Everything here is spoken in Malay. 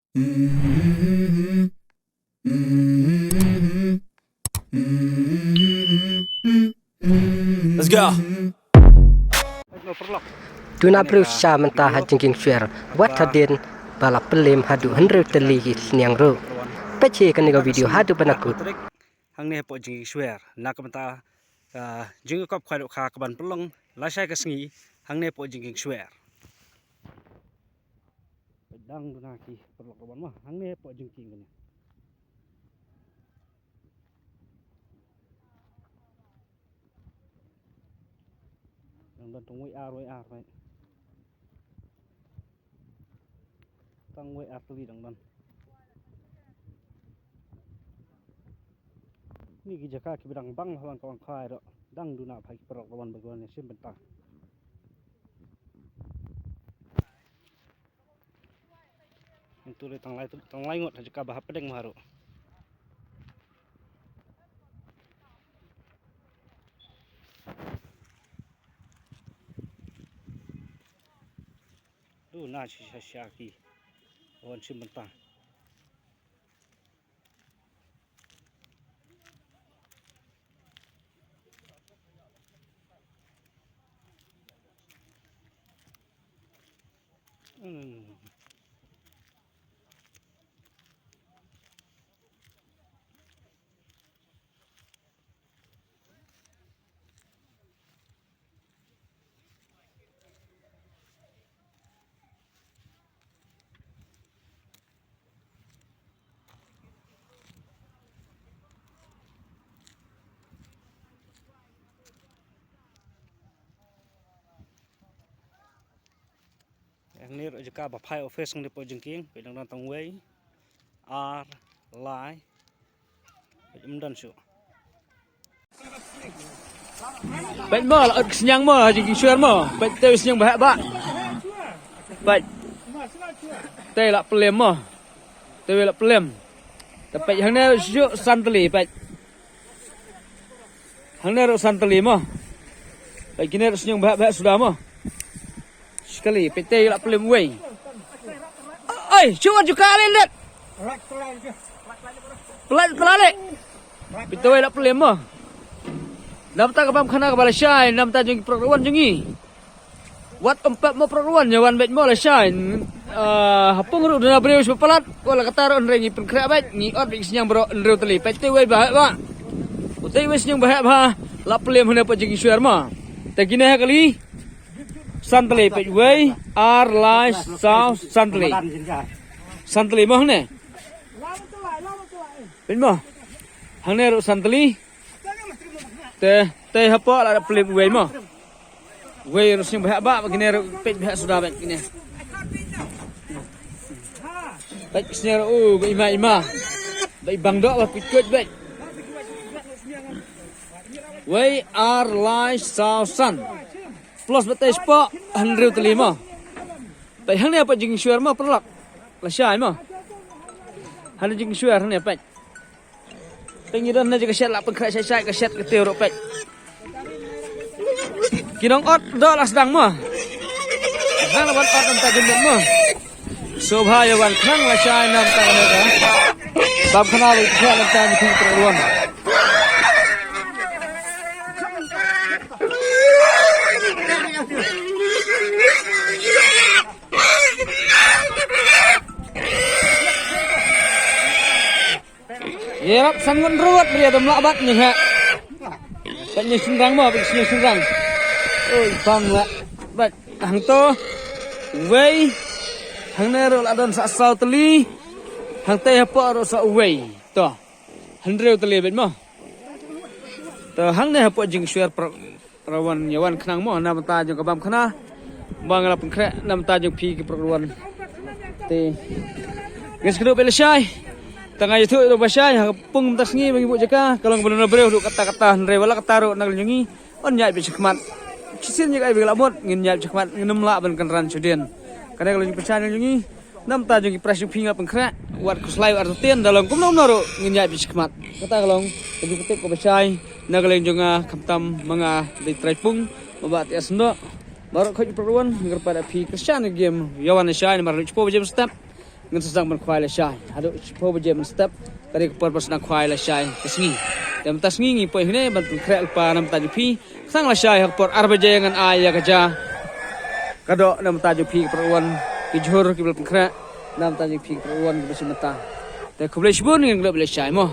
Let's go. Tuna berusaha mentah jengking suer buat hadin balap pelim hadu henry teli seniang ro. Peci kan video hadu penakut. Hang ne po jing swear nak menta jing kop khai kha kaban pelong la sai ka sngi hang ne po jing swear dang na ki perlok kaban mah hang ne po jing king ne dan tong wei ar right tang wei ar tuli dang dan ni ki jaka ki bidang bang halan kawan khai ro dang du na phai perok kawan bagon ne sim bentang tu le tang lai ngot jaka bah pedeng maru du na sha ki kawan sim bentang ni ro jaka ba phai office ng depo jengking pe dang tang wei ar lai dan su Bet mo la senyang mo jengking suer mo. Bet te senyang bah ba. Bet te la pelem mo. Te la pelem. Tapi hang ne syu santeli bet. Hang ne ro santeli mo. Bet kini ro senyang bah sudah mo. Sekali PT la pelem wei. Oi, cuba juga lihat. Pelan-pelan. PT wei la pelem mo. Nam ta kabam khana kabala shine nam ta jeng program jengi. Wat empat mo program nyawan bet mo la shine. Hapung ru dana breus pelat wala kataro nrengi pen kra bet ni ot bing senyang bro nreu teli PT wei bah ba. Utai wei senyang bah ba la pelem hena pa jengi suar ma. Ta gina kali santeli pet wei ar lai sao santeli santeli mo ne pet mo hang ne ro santeli te hapo la pelem wei mo wei ro sing bah ba begini ro pet bah sudah bet gini pet sing ro ima bai bang do ba pikut bet wei ar lai sao san plus betai spa henry telima. Pai hang ne apa jing suar ma perlak. La syai ma. Han jing suar ne pai. Pengiran na jaga set la pengkrak sai ka set ke teu ro pai. Kinong ot do la sedang ma. Hang la ot am ta gendut ma. Sobha ya wan khang la syai nam ta ne ka. Bab khana ri khia la ta ni thing perluan. Yerap sangun ruwet dia tu melabat ni ha. Tanya sunrang mo, bisnya sunrang. Oi, bang la. Bat hang to. Wei. Hang ne ro adon sa sau teli. Hang te apa ro sa wei. To. Hendreu teli bet mo. To hang ne apa jing suar perawan yawan kenang mo nam ta jong kabam khana. Bang la pengkrek nam ta jong pi ke perawan. Te. Ges kedo belesai. Tengah itu do basai pung tasngi bagi bu jaka kalau belum breu do kata-kata nre wala kataro nag nyungi on nyai bi chakmat chisin jaka bi lamot ngin nyai chakmat nginem la ban kan ran chuden kada kalau percaya nyungi nam ta jungi press pinga pengkra wat kuslai artien dalam kumno noro ngin nyai bi chakmat kata kalau bagi petik ko basai nag leng junga kamtam mga di tripung mabat asndo baru khoj perluan ngar pada pi kesana game yawan syai mar chupo jam step ngan sedang ban khwai la shai adu po baje man step kari por pas na khwai la shai kesngi dem tas ngi po hine ban krel pa nam ta jupi sang la shai hak por arbaje ngan aya kaja kado nam ta jupi perwan ki jhor ki bel kra nam ta jupi perwan ki besimata te kuble shbun ngi gleb la shai mo